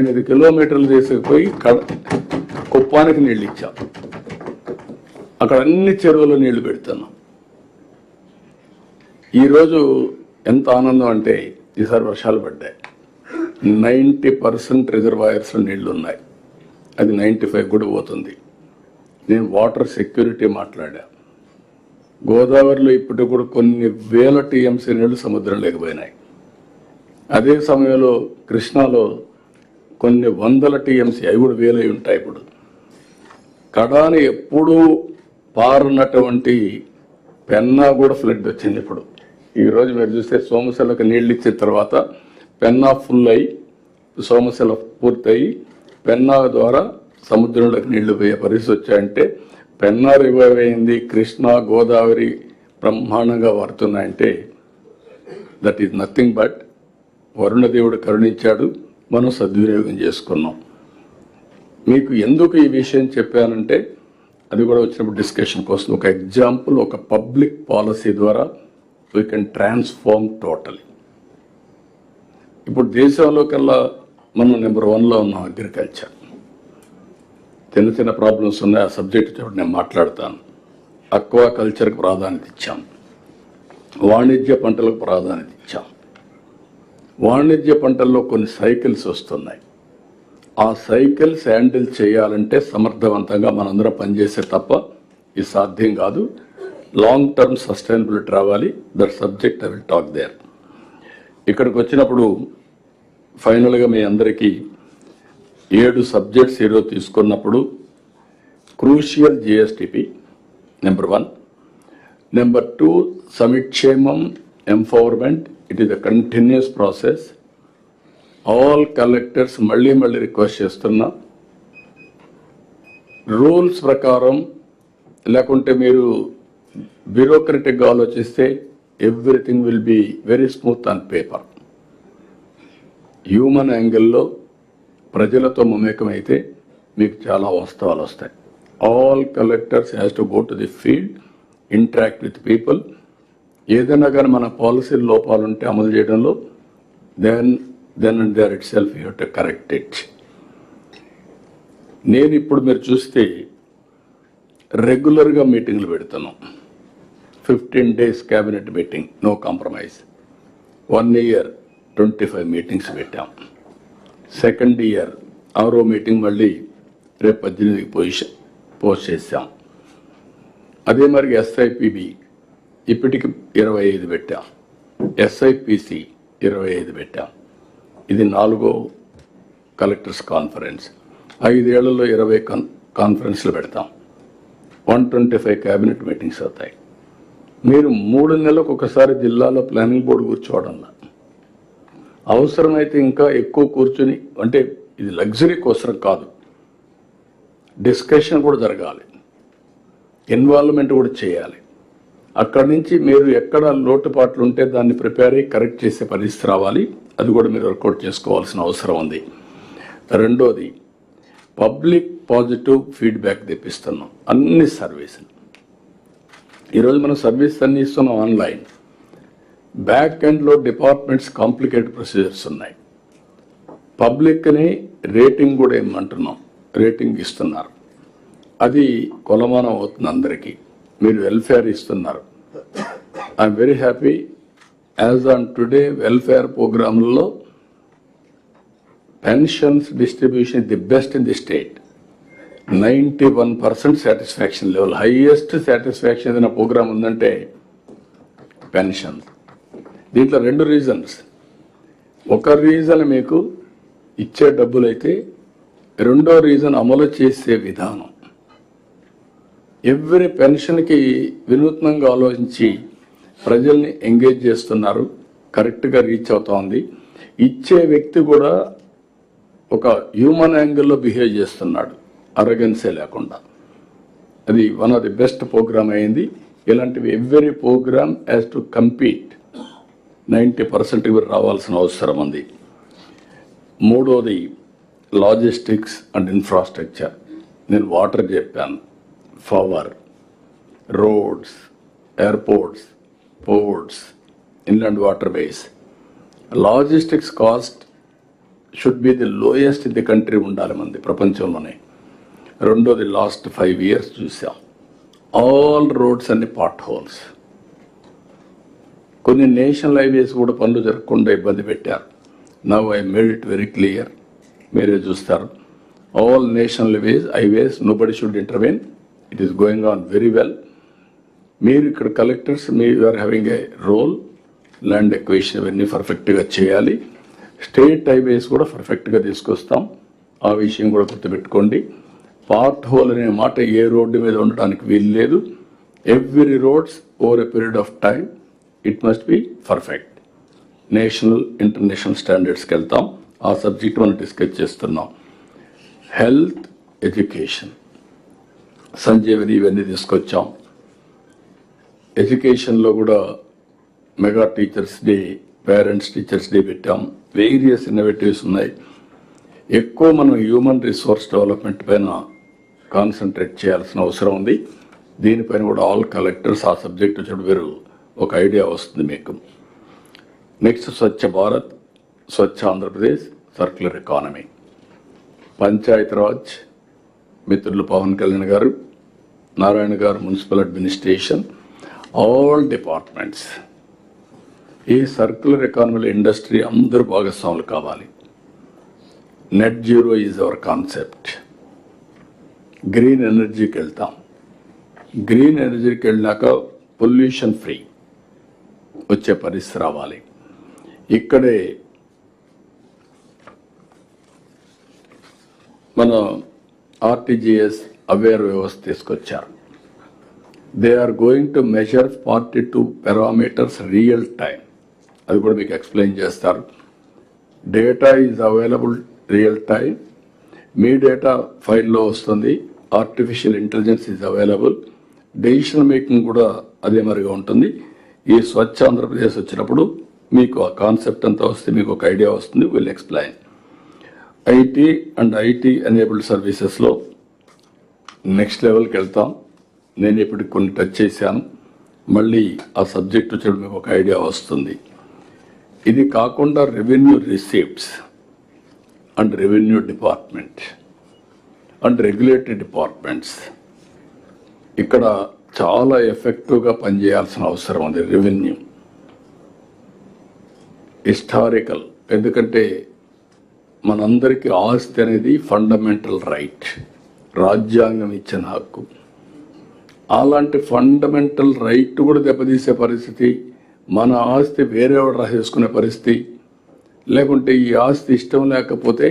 8 కిలోమీటర్లు తీసుకుపోయి కుప్పానికి నీళ్ళు ఇచ్చాం. అక్కడ అన్ని చెరువులు నీళ్లు పెడుతున్నాం. ఈరోజు ఎంత ఆనందం అంటే ఈసారి వర్షాలు పడ్డాయి. 90% రిజర్వాయర్స్లో నీళ్లు ఉన్నాయి. అది 95 కూడా పోతుంది. నేను వాటర్ సెక్యూరిటీ మాట్లాడా. గోదావరిలో ఇప్పటికి కూడా కొన్ని వేల టీఎంసీ నీళ్లు సముద్రం లేకపోయినాయి. అదే సమయంలో కృష్ణాలో కొన్ని వందల టీఎంసీ, అవి కూడా వేలై ఉంటాయి. ఇప్పుడు కడాని ఎప్పుడూ పారనటువంటి పెన్నా కూడా ఫ్లడ్ వచ్చింది. ఇప్పుడు ఈరోజు మీరు చూస్తే సోమశిలకు నీళ్ళు ఇచ్చిన తర్వాత పెన్నా ఫుల్ అయ్యి సోమశిల పూర్తయి పెన్నా ద్వారా సముద్రంలోకి నీళ్లు పోయే పరిస్థితి వచ్చాయంటే పెన్నా రివైవ్ అయింది. కృష్ణా గోదావరి బ్రహ్మాండంగా వాడుతున్నాయంటే దట్ ఈజ్ నథింగ్ బట్ వరుణదేవుడు కరుణించాడు, మనం సద్వినియోగం చేసుకున్నాం. మీకు ఎందుకు ఈ విషయం చెప్పానంటే అది కూడా వచ్చినప్పుడు డిస్కషన్ కోసం ఒక ఎగ్జాంపుల్, ఒక పబ్లిక్ పాలసీ ద్వారా వీ కెన్ ట్రాన్స్ఫార్మ్ టోటలీ. ఇప్పుడు దేశంలో కల్లా మనం నెంబర్ 1లో ఉన్నాం అగ్రికల్చర్. చిన్న చిన్న ప్రాబ్లమ్స్ ఉన్నాయి, ఆ సబ్జెక్ట్ చూడండి నేను మాట్లాడతాను. అక్వా కల్చర్కి ప్రాధాన్యత ఇచ్చాం, వాణిజ్య పంటలకు ప్రాధాన్యత ఇచ్చాం. వాణిజ్య పంటల్లో కొన్ని సైకిల్స్ వస్తున్నాయి. ఆ సైకిల్స్ హ్యాండిల్ చేయాలంటే సమర్థవంతంగా మనందరం పనిచేసే తప్ప ఇది సాధ్యం కాదు. లాంగ్ టర్మ్ సస్టైనబిలిటీ రావాలి. That subject I will talk there. ఇక్కడికి వచ్చినప్పుడు ఫైనల్గా మీ అందరికీ 7 సబ్జెక్ట్స్ ఈరోజు తీసుకున్నప్పుడు క్రూషియల్ జిఎస్టిపి నెంబర్ 1, నెంబర్ 2 సమిక్షేమం empowerment. It is a continuous process. All collectors మళ్ళీ రిక్వెస్ట్ చేస్తున్నా, రూల్స్ ప్రకారం లేకుంటే మీరు బ్యూరోక్రటిక్గా ఆలోచిస్తే everything will be very smooth on paper. Human యాంగిల్లో ప్రజలతో మమేకమైతే మీకు చాలా వాస్తవాలు వస్తాయి. All collectors has to go to the field, interact with people. ఏదైనా కానీ మన పాలసీ లోపాలు ఉంటే అమలు చేయడంలో then and there itself you have to correct it. నేను ఇప్పుడు మీరు చూస్తే రెగ్యులర్గా మీటింగ్లు పెడుతున్నాం. 15 days cabinet meeting, no compromise. 1 year 25 meetings పెట్టాం. సెకండ్ ఇయర్ 6వ మీటింగ్ మళ్ళీ రేపు 18కి పోస్ట్ చేశాం. అదే మరి ఎస్ఐపిబి ఇప్పటికి 25 పెట్టాం. ఎస్ఐపిసి 25 పెట్టాం. ఇది 4వ కలెక్టర్స్ కాన్ఫరెన్స్. 5 ఏళ్లలో 20 కాన్ఫరెన్స్లు పెడతాం. 125 క్యాబినెట్ మీటింగ్స్ అవుతాయి. మీరు 3 నెలలకు ఒకసారి జిల్లాలో ప్లానింగ్ బోర్డు కూర్చోవడంలో అవసరమైతే ఇంకా ఎక్కువ కూర్చుని, అంటే ఇది లగ్జరీ కోసం కాదు, డిస్కషన్ కూడా జరగాలి, ఇన్వాల్వ్మెంట్ కూడా చేయాలి. అక్కడి నుంచి మీరు ఎక్కడ లోటుపాట్లు ఉంటే దాన్ని ప్రిపేర్ అయ్యి కరెక్ట్ చేసే పరిస్థితి రావాలి. అది కూడా మీరు వర్కౌట్ చేసుకోవాల్సిన అవసరం ఉంది. రెండోది పబ్లిక్ పాజిటివ్ ఫీడ్బ్యాక్ తెప్పిస్తున్నాం అన్ని సర్వీసులు. ఈరోజు మనం సర్వీస్ అన్ని ఇస్తున్నాం ఆన్లైన్. బ్యాక్ ఎండ్లో డిపార్ట్మెంట్స్ కాంప్లికేటెడ్ ప్రొసీజర్స్ ఉన్నాయి. పబ్లిక్ని రేటింగ్ కూడా ఏమంటున్నాం, రేటింగ్ ఇస్తున్నారు. అది కొలమానం అవుతుంది అందరికీ. మీరు వెల్ఫేర్ ఇస్తున్నారు. I'm very happy. As on today welfare ప్రోగ్రాంలలో pensions distribution the best in the state. 91% satisfaction level, highest satisfaction ఏదైనా ప్రోగ్రామ్ ఉందంటే పెన్షన్. దీంట్లో 2 రీజన్స్. ఒక రీజన్ మీకు ఇచ్చే డబ్బులైతే, రెండో రీజన్ అమలు చేసే విధానం. ఎవ్రీ పెన్షన్కి వినూత్నంగా ఆలోచించి ప్రజల్ని ఎంగేజ్ చేస్తున్నారు, కరెక్ట్గా రీచ్ అవుతా ఉంది. ఇచ్చే వ్యక్తి కూడా ఒక హ్యూమన్ యాంగిల్లో బిహేవ్ చేస్తున్నాడు, అరగెన్సే లేకుండా. అది one of the best program అయింది. ఇలాంటివి every program has to compete. 90% రావాల్సిన అవసరం ఉంది. మూడోది లాజిస్టిక్స్ అండ్ ఇన్ఫ్రాస్ట్రక్చర్. నేను వాటర్ చెప్పాను, power, roads, airports, ports, inland water ways. Logistics cost should be the lowest in the country ఉండాలి మంది ప్రపంచంలోనే. రెండోది లాస్ట్ 5 years చూసాం, ఆల్ రోడ్స్ అన్ని పాట్ హోల్స్. కొన్ని నేషనల్ హైవేస్ కూడా పనులు జరగకుండా ఇబ్బంది పెట్టారు. Now I made it very clear, మీరే చూస్తారు. All national highways nobody should intervene, it is going on very well. మీరు ఇక్కడ collectors are having a role, land acquisition ఇవన్నీ పర్ఫెక్ట్గా చేయాలి. స్టేట్ హైవేస్ కూడా పర్ఫెక్ట్గా తీసుకొస్తాం, ఆ విషయం కూడా గుర్తుపెట్టుకోండి. పార్ట్ హోల్ అనే మాట ఏ రోడ్డు మీద ఉండడానికి వీలు లేదు. Every roads over a period of time it must be perfect. National international స్టాండర్డ్స్కి వెళ్తాం, ఆ సబ్జెక్ట్ మనం డిస్కస్ చేస్తున్నాం. హెల్త్, ఎడ్యుకేషన్, సంజీవని ఇవన్నీ తీసుకొచ్చాం. ఎడ్యుకేషన్లో కూడా mega teachers day, parents teachers day పెట్టాం. వేరియస్ ఇన్నోవేటివ్స్ ఉన్నాయి. ఎక్కువ మనం హ్యూమన్ రిసోర్స్ డెవలప్మెంట్ పైన కాన్సన్ట్రేట్ చేయాల్సిన అవసరం ఉంది. దీనిపైన కూడా ఆల్ కలెక్టర్స్ ఆ సబ్జెక్ట్ వచ్చి వేరు ఒక ఐడియా వస్తుంది మీకు. Next Swachh Bharat, Swachh Andhra Pradesh, circular economy, Panchayat Raj మిత్రులు Pawan Kalyan garu, Narayana garu municipal administration, all departments. ఈ సర్క్యులర్ ఎకానమీలో ఇండస్ట్రీ అందరూ భాగస్వాములు కావాలి. Net zero is our concept. Green ఎనర్జీకి వెళ్తాం. గ్రీన్ ఎనర్జీకి వెళ్ళినాక పొల్యూషన్ ఫ్రీ వచ్చే పరిస్థితి రావాలి. ఇక్కడే మన ఆర్టీజీఎస్ అవేర్ వ్యవస్థ తీసుకొచ్చారు. They are going to measure 42 parameters real time. అది కూడా మీకు ఎక్స్ప్లెయిన్ చేస్తారు. Data is available real time. మీ డేటా ఫైల్లో వస్తుంది. Artificial intelligence is available. Decision making కూడా అదే మరిగా ఉంటుంది. ఈ స్వచ్ఛ ఆంధ్రప్రదేశ్ వచ్చినప్పుడు మీకు ఆ కాన్సెప్ట్ అంతా వస్తే మీకు ఒక ఐడియా వస్తుంది. Will explain. IT and IT enabled సర్వీసెస్లో నెక్స్ట్ లెవెల్కి వెళ్తాం. నేను ఇప్పుడు కొన్ని టచ్ చేశాను. మళ్ళీ ఆ సబ్జెక్ట్ వచ్చేప్పుడు మీకు ఒక ఐడియా వస్తుంది. ఇది కాకుండా revenue receipts and revenue department and regulatory departments ఇక్కడ చాలా ఎఫెక్టివ్గా పనిచేయాల్సిన అవసరం ఉంది. రెవెన్యూ హిస్టారికల్, ఎందుకంటే మనందరికీ ఆస్తి అనేది ఫండమెంటల్ రైట్, రాజ్యాంగం ఇచ్చిన హక్కు. అలాంటి ఫండమెంటల్ రైట్ కూడా దెబ్బతీసే పరిస్థితి, మన ఆస్తి వేరేవాడు రాసేసుకునే పరిస్థితి, లేకుంటే ఈ ఆస్తి ఇష్టం లేకపోతే